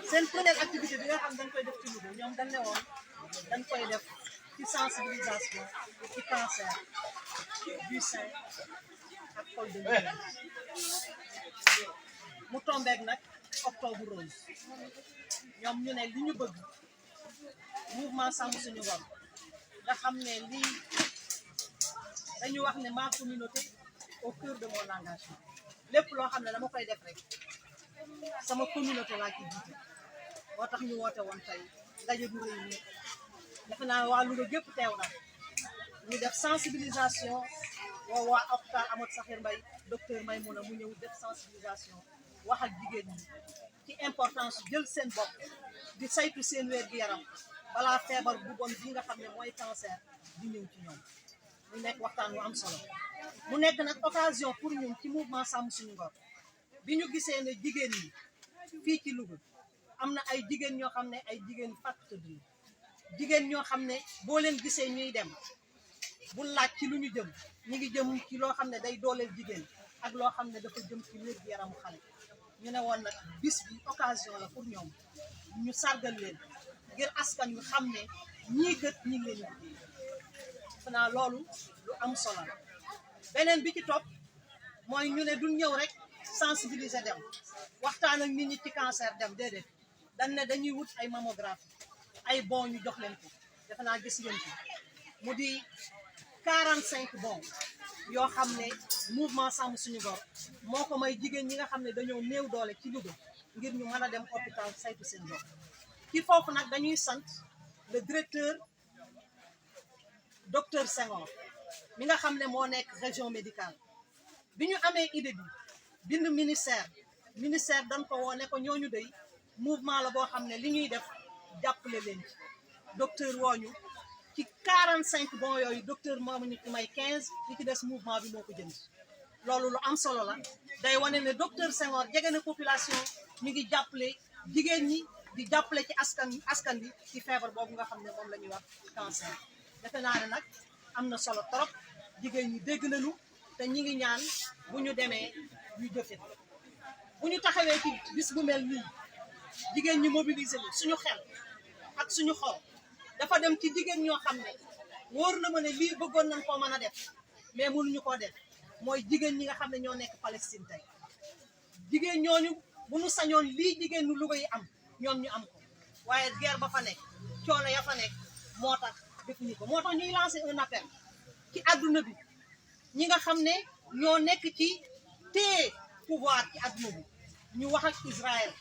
seen première activité bi nga xam dañ koy def ci Louga ñoom dañ ne woon dañ koy def ci sensibilisation ci cancer du sein ak col de l'utérus mu tombeek nag octobre rose ñoom ñu ne li ñu bëgg mouvement sàmm suñu ngor nga xam ne lii dañu wax ne ma communauté au cœur de mon engagement lépp loo xam ne dama koy def rek sama communauté laa ci jiite moo tax ñu woote woon tey ndaje bu rëy nii defe naa waa Louga gépp teew na ñu def sensibilisation woo waa hôpital Amadou Sakhir Mbaye docteur Maymouna mu ñëw def sensibilisation wax ak jigéen ñi ci importance jël seen bopp di saytu seen wér gi yaram balaa feebar bu bon bi nga xam ne mooy cancer di ñëw ci ñoom mu nekk waxtaan wu am solo mu nekk nag occasion pour ñun ci mouvement sàmm suñu ngor bi ñu gisee ne jigéen ñi fii ci Louga am na ay jigéen ñoo xam ne ay jigéen fàtt tëdd jigéen ñoo xam ne boo leen gisee ñuy dem bu laaj ci lu ñu jëm ñu ngi jëm ci loo xam ne day dooleel jigéen ak loo xam ne dafa jëm ci wér gu yaramu xale ñu ne woon nag bis bi occasion la pour ñoom ñu sargal leen ngir askan yu xam ne ñii gët ñi ngi leen di fanaa loolu lu am solo la beneen bi ci topp mooy ñu ne duñ ñëw rek sensibiliser dem waxtaan ak nit ñi ci cancer dem déedéet dañ ne dañuy wut ay mammographie ay bon ñu jox leen ko defe naa gis ngeen ko mu di 45 bon yoo xam ne mouvement sàmm suñu ngor moo ko may jigéen ñi nga xam ne dañoo néew doole ci Louga ngir ñu mën a dem hôpital saytu seen bopp ci foofu nag dañuy sant le directeur docteur Senghor mi nga xam ne moo nekk région médicale bi ñu amee idée bi bind ministère dañ ko woo ne ko ñooñu dey mouvement la boo xam ne li ñuy def jàppale leen ci docteur wooñu ci 45 bon yooyu docteur moomu ñu ci may 15 li ci des mouvement bi moo ko jënd loolu lu am solo la day wane ne docteur Senghor jege na population mi ngi jàppale jigéen ñi di jàppale ci askan bi ci feebar boobu nga xam ne moom la ñuy wax cancer defe naa ne nag am na solo trop jigéen ñi dégg nañu te ñi ngi ñaan bu ñu demee ñu jëfe bu ñu taxawee ci bis bu mel nii jigéen ñi mobiliser ñu suñu xel ak suñu xol dafa dem ci jigéen ñoo xam ne wóor na ma ne lii bëggoon nañ koo mën a def mais mënuñu koo def mooy jigéen ñi nga xam ne ñoo nekk Palestine tey jigéen ñooñu bu ñu sañoon lii jigéen ñu Louga yi am ñoom ñu am ko waaye guerre ba fa nekk coono ya fa nekk moo tax defuñu ko moo tax ñuy lancer un appel ci àdduna bi ñi nga xam ne ñoo nekk ci téye pouvoir ci àdduna bi ñu wax ak Israël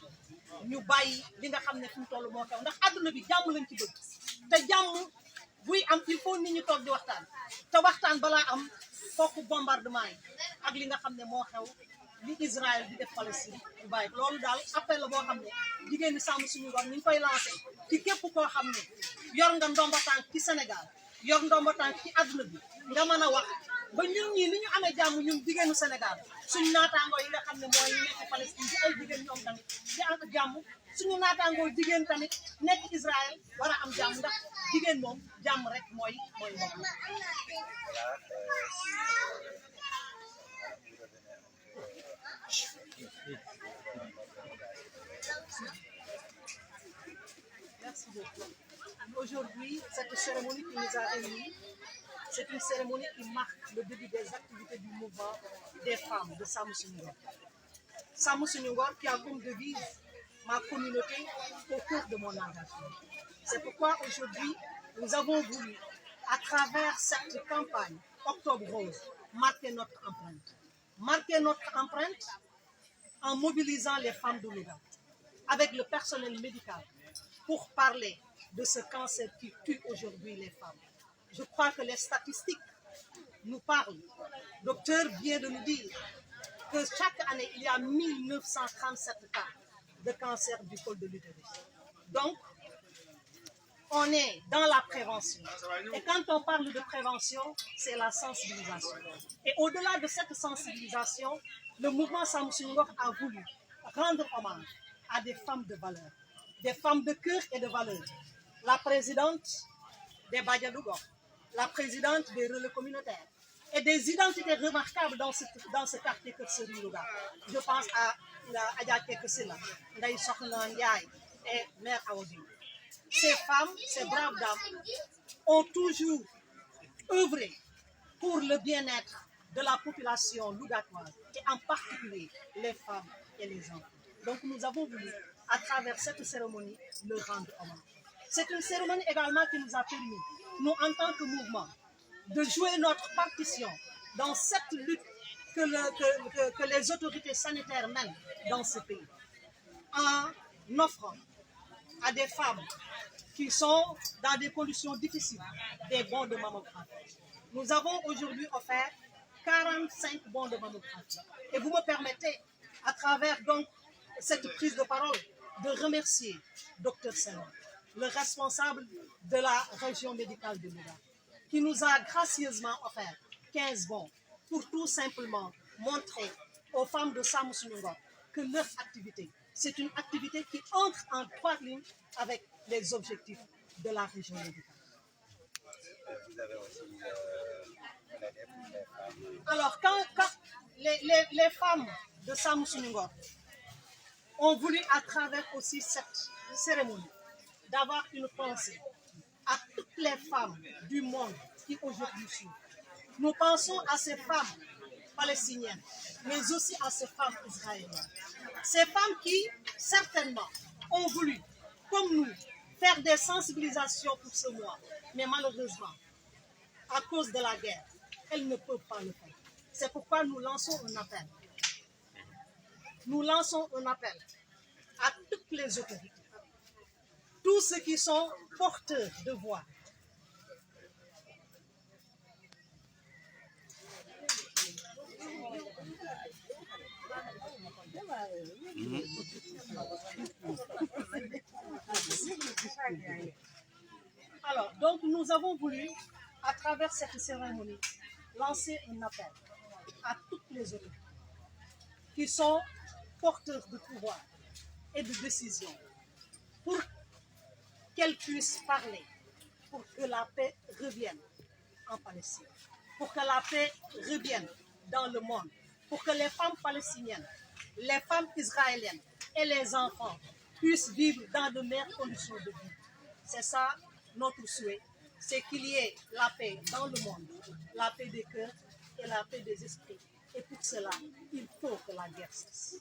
ñu bàyyi li nga xam ne fi mu toll moo xew ndax àdduna bi jàmm lañ ci bëgg te jàmm buy am il faut nit ñi toog di waxtaan te waxtaan balaa am fokk bombardement yi ak li nga xam ne moo xew li Israël di def Palestine ñu bàyyi loolu daal appel la boo xam ne jigéen ñi sàmm suñu ngor ñu ngi koy lancé ci képp koo xam ne yor nga ndomba tànk ci Sénégal yor ndomba tànk ci àdduna bi nga mën a wax ba ñun ñii ni ñu amee jàmm ñun jigéenu Sénégal suñu naataangoo yi nga xam ne mooy nekk Palestine di ay jigéen ñoom tamit di am jàmm suñu naataangoo jigéen tamit nekk Israël war a am jàmm ndax jigéen moom jàmm rek mooy moom. Merci beaucoup. Aujourd'hui, cette cérémonie qui nous a réunis, c'est une cérémonie qui marque le début des activités du mouvement des femmes de Sàmm Suñu Ngor. Sàmm Suñu Ngor qui a comme devise ma communauté au cœur de mon engagement. C'est pourquoi aujourd'hui, nous avons voulu, à travers cette campagne Octobre Rose, marquer notre empreinte. Marquer notre empreinte en mobilisant les femmes de Louga, avec le personnel médical, pour parler de ce cancer qui tue aujourd'hui les femmes. Je crois que les statistiques nous parlent. Le docteur vient de nous dire que chaque année, il y a 1937 cas de cancer du col de l'utérus. Donc, on est dans la prévention. Et quand on parle de prévention, c'est la sensibilisation. Et au-delà de cette sensibilisation, le mouvement Sàmm Suñu Ngor a voulu rendre hommage à des femmes de valeur, des femmes de cœur et de valeur. La présidente des Badianou Gox, la présidente des relais communautaires et des identités remarquables dans ce quartier que ce Louga. Je pense à Adja Kekesila, Ndaï Sokhna Ndiaye et Mère Aoudi. Ces femmes, ces braves dames, ont toujours œuvré pour le bien-être de la population lougatoise et en particulier les femmes et les enfants. Donc nous avons voulu, à travers cette cérémonie, leur rendre hommage. C'est une cérémonie également qui nous a permis, nous en tant que mouvement, de jouer notre partition dans cette lutte que les autorités sanitaires mènent dans ce pays, en offrant à des femmes qui sont dans des conditions difficiles des bons de mammographie. Nous avons aujourd'hui offert 45 bons de mammographie. Et vous me permettez, à travers donc cette prise de parole, de remercier Dr Senghor, le responsable de la région médicale de Louga, qui nous a gracieusement offert 15 bons pour tout simplement montrer aux femmes de Samoussounoura que leur activité, c'est une activité qui entre en droite ligne avec les objectifs de la région médicale. Vous avez aussi plaidé pour les femmes. Alors, quand les femmes de Samoussounoura ont voulu, à travers aussi cette cérémonie, d'avoir une pensée à toutes les femmes du monde qui aujourd'hui souffrent. Nous pensons à ces femmes palestiniennes, mais aussi à ces femmes israéliennes. Ces femmes qui, certainement, ont voulu, comme nous, faire des sensibilisations pour ce mois, mais malheureusement, à cause de la guerre, elles ne peuvent pas le faire. C'est pourquoi nous lançons un appel. Nous lançons un appel à toutes les autorités, tous ceux qui sont porteurs de voix. Alors, donc nous avons voulu, à travers cette cérémonie, lancer un appel à toutes les autorités qui sont porteurs de pouvoir et de décision pour qu'elles puissent parler, pour que la paix revienne en Palestine, pour que la paix revienne dans le monde, pour que les femmes palestiniennes, les femmes israéliennes et les enfants puissent vivre dans de meilleures conditions de vie. C'est ça notre souhait, c'est qu'il y ait la paix dans le monde, la paix des cœurs et la paix des esprits. Et pour cela, il faut que la guerre cesse.